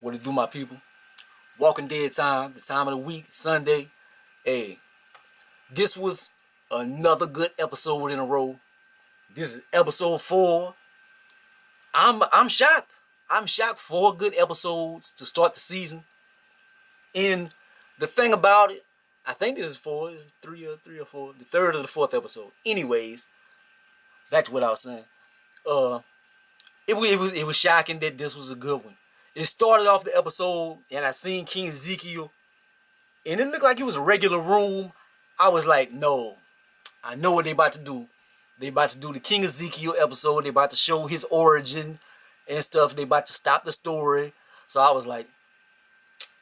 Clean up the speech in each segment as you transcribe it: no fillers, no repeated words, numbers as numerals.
What it do, my people? Walking Dead time, the time of the week, Sunday. Hey, this was another good episode in a row. This is episode 4. I'm shocked. I'm shocked. 4 good episodes to start the season. And the thing about it, I think this is 4, 3 or 4, the third or the fourth episode. Anyways, back to what I was saying. It was shocking that this was a good one. It started off the episode, and I seen King Ezekiel, and it looked like it was a regular room. I was like, no, I know what they about to do. They about to do the King Ezekiel episode. They about to show his origin and stuff. They about to stop the story. So I was like,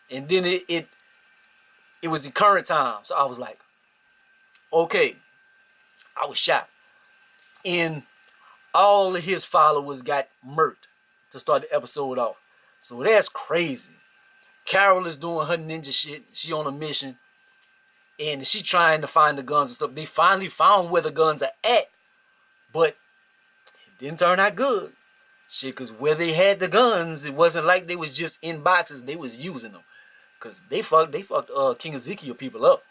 and then it was in current time. So I was like, okay. I was shocked. And all of his followers got murked to start the episode off. So that's crazy. Carol is doing her ninja shit. She on a mission. And she trying to find the guns and stuff. They finally found where the guns are at. But it didn't turn out good. Shit, because where they had the guns, it wasn't like they was just in boxes. They was using them. Because they fucked King Ezekiel people up.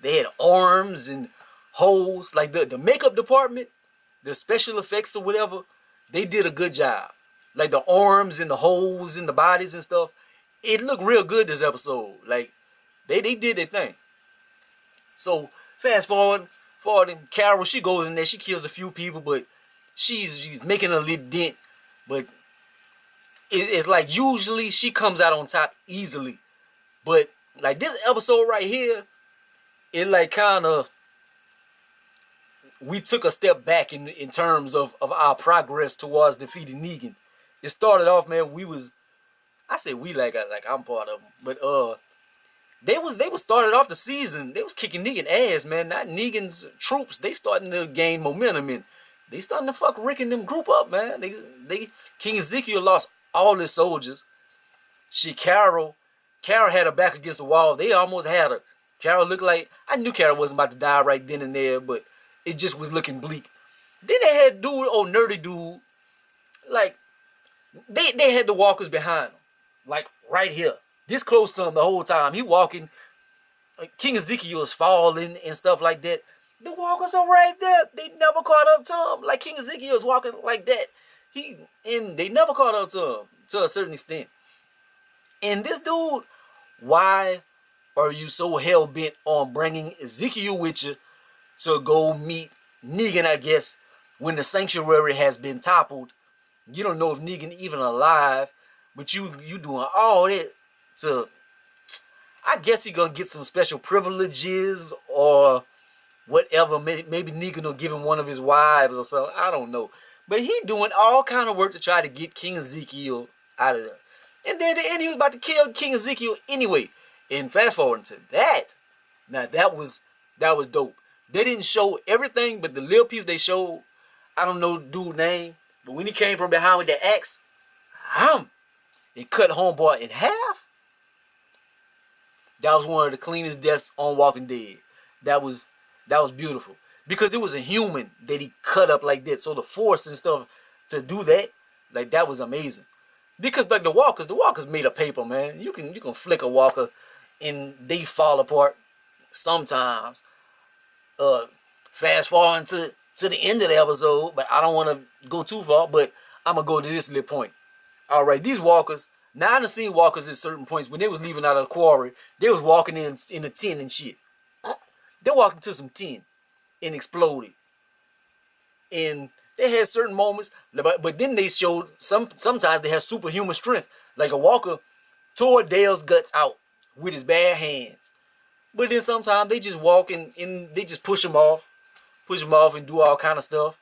They had arms and holes. Like the makeup department, the special effects or whatever, they did a good job. Like the arms and the holes in the bodies and stuff. It looked real good this episode. Like, they did their thing. So, fast forward, Carol, she goes in there, she kills a few people, but she's making a little dent. But it's like usually she comes out on top easily. But, like this episode right here, it like kind of, we took a step back in terms of our progress towards defeating Negan. It started off, man, I say we like I'm part of them. But they was started off the season. They was kicking Negan ass, man. Not Negan's troops. They starting to gain momentum and they starting to fuck Rick and them group up, man. They King Ezekiel lost all his soldiers. Carol had her back against the wall. They almost had her. Carol looked like, I knew Carol wasn't about to die right then and there, but it just was looking bleak. Then they had nerdy dude, like, they had the walkers behind him. Like, right here. This close to him the whole time. He walking. King Ezekiel is falling and stuff like that. The walkers are right there. They never caught up to him. Like, King Ezekiel is walking like that. They never caught up to him to a certain extent. And this dude, why are you so hell-bent on bringing Ezekiel with you to go meet Negan, I guess, when the sanctuary has been toppled? You don't know if Negan even alive, but you doing all that to, I guess he gonna get some special privileges or whatever. Maybe Negan will give him one of his wives or something. I don't know. But he doing all kind of work to try to get King Ezekiel out of there. And then at the end he was about to kill King Ezekiel anyway. And fast forward to that. Now that was dope. They didn't show everything, but the little piece they showed, I don't know the dude's name, but when he came from behind with the axe, it cut homeboy in half. That was one of the cleanest deaths on Walking Dead. That was beautiful. Because it was a human that he cut up like that. So the force and stuff to do that, like that was amazing. Because like the walkers made of paper, man. You can flick a walker and they fall apart sometimes. Fast forward to the end of the episode, but I don't want to go too far, but I'm going to go to this little point. All right, these walkers, now I done seen walkers at certain points when they was leaving out of the quarry, they was walking in a tin and shit. They walked into some tin and exploded. And they had certain moments, but then they showed, sometimes they had superhuman strength. Like a walker tore Dale's guts out with his bare hands. But then sometimes they just walk and they just push him off and do all kind of stuff.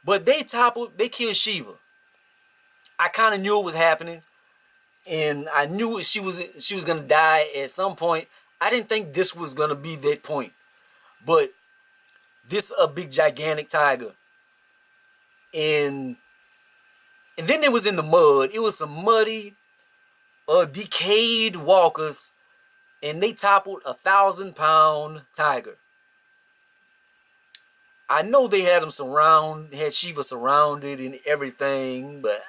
But they killed Shiva. I kind of knew it was happening, and I knew she was gonna die at some point. I didn't think this was gonna be that point, but this a big gigantic tiger, and then it was in the mud. It was some muddy, decayed walkers, and they toppled a 1,000-pound tiger. I know they had had Shiva surrounded and everything, but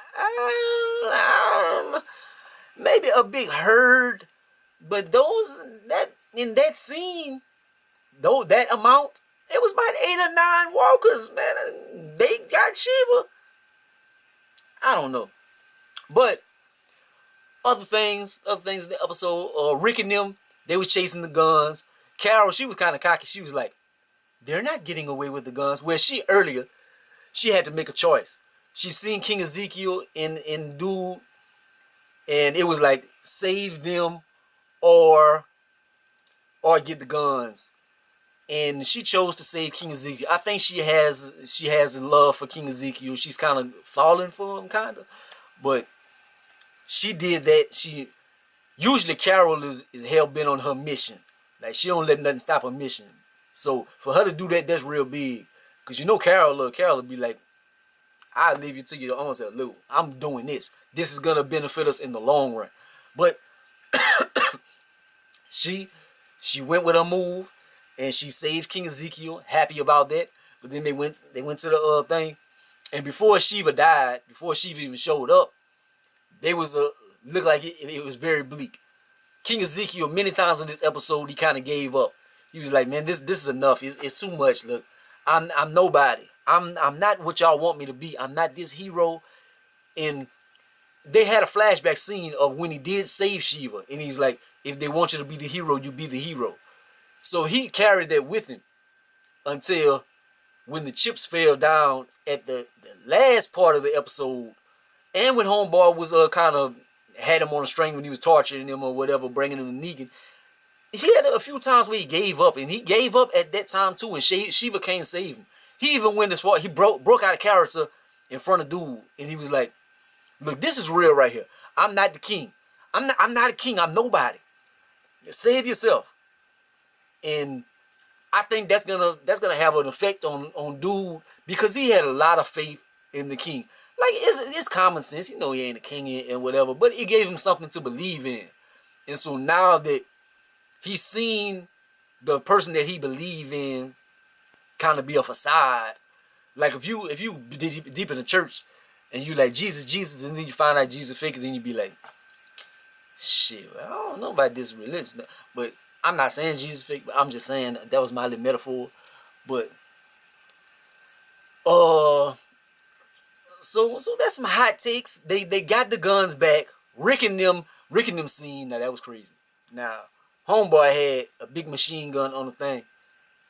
maybe a big herd, but in that scene, though that amount, it was about 8 or 9 walkers, man. They got Shiva. I don't know, but other things in the episode. Rick and them, they was chasing the guns. Carol, she was kind of cocky. She was like, they're not getting away with the guns. Where earlier, she had to make a choice. She seen King Ezekiel in Dude, and it was like, save them or get the guns. And she chose to save King Ezekiel. I think she has love for King Ezekiel. She's kind of falling for him, kind of. But she did that. Usually Carol is hell bent on her mission. Like, she don't let nothing stop her mission. So for her to do that, that's real big. Cause you know Carol will be like, I'll leave you to your own self. Look, I'm doing this. This is gonna benefit us in the long run. But she went with her move, and she saved King Ezekiel. Happy about that. But then they went to the thing, and before Shiva died, before Shiva even showed up, they was looked like it was very bleak. King Ezekiel, many times in this episode, he kind of gave up. He was like, man, this is enough. It's too much. Look, I'm nobody. I'm not what y'all want me to be. I'm not this hero. And they had a flashback scene of when he did save Shiva, and he's like, if they want you to be the hero, you be the hero. So he carried that with him until when the chips fell down at the last part of the episode, and when Homeboy was kind of had him on a string when he was torturing him or whatever, bringing him to Negan. He had a few times where he gave up, and he gave up at that time too, and Shiva came save him. He even went as far, he broke out of character in front of Dude, and he was like, look, this is real right here. I'm not the king. I'm not a king. I'm nobody. Save yourself. And I think that's gonna have an effect on Dude, because he had a lot of faith in the king. Like, it's common sense. You know he ain't a king and whatever, but it gave him something to believe in. And so now that he's seen the person that he believe in kind of be a facade, like if you deep in the church and you like Jesus, and then you find out Jesus fake, and then you be like, shit, I don't know about this religion. But I'm not saying Jesus fake, but I'm just saying that was my little metaphor. But so that's my hot takes. They got the guns back. Rick and them scene. Now that was crazy. Now Homeboy had a big machine gun on the thing,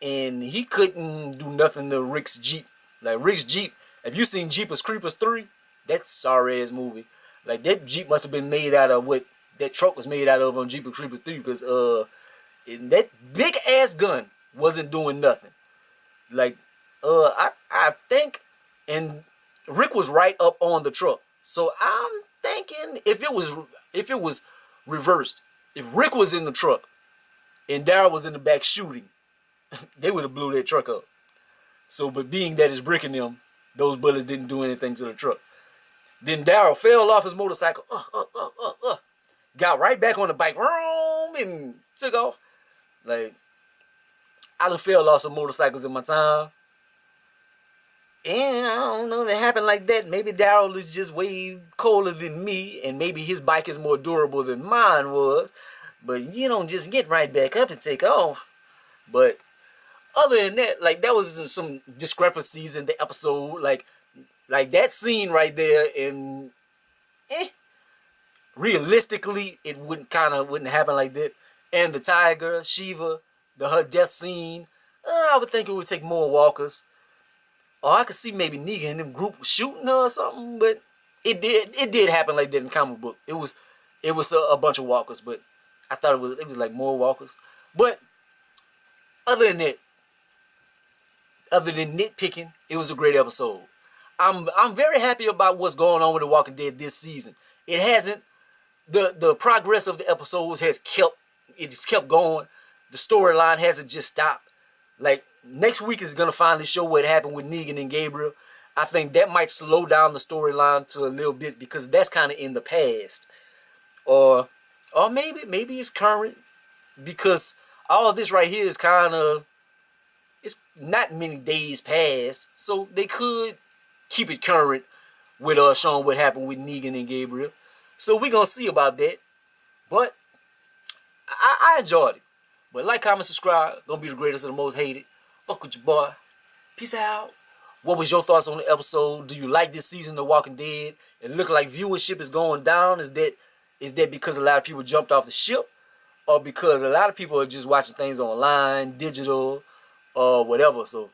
and he couldn't do nothing to Rick's Jeep. Like, Rick's Jeep, if you seen Jeepers Creepers 3, that's a sorry ass movie. Like, that Jeep must have been made out of what that truck was made out of on Jeepers Creepers 3, because that big ass gun wasn't doing nothing. Like, I think, and Rick was right up on the truck. So I'm thinking if it was reversed, if Rick was in the truck and Daryl was in the back shooting, they would have blew that truck up. So, but being that it's Rick and them, those bullets didn't do anything to the truck. Then Daryl fell off his motorcycle, got right back on the bike, and took off. Like, I done fell off some motorcycles in my time. And I don't know, that happened like that. Maybe Daryl is just way colder than me, and maybe his bike is more durable than mine was. But you don't just get right back up and take off. But other than that, like, that was some discrepancies in the episode. Like that scene right there, and realistically, it wouldn't happen like that. And the tiger, Shiva, her death scene, I would think it would take more walkers. Or I could see maybe Negan and them group shooting her or something, but it did happen like that in comic book. It was a bunch of walkers, but I thought it was like more walkers. But other than that, other than nitpicking, it was a great episode. I'm very happy about what's going on with The Walking Dead this season. It hasn't, the progress of the episodes has kept going. The storyline hasn't just stopped. Like, next week is gonna finally show what happened with Negan and Gabriel. I think that might slow down the storyline to a little bit, because that's kind of in the past, or maybe it's current, because all of this right here is kind of, it's not many days past, so they could keep it current with showing what happened with Negan and Gabriel. So we're gonna see about that. But I enjoyed it. But like, comment, subscribe. Don't be the greatest or the most hated. Fuck with your boy. Peace out. What was your thoughts on the episode? Do you like this season of Walking Dead? It look like viewership is going down. Is that because a lot of people jumped off the ship? Or because a lot of people are just watching things online, digital, or whatever? So,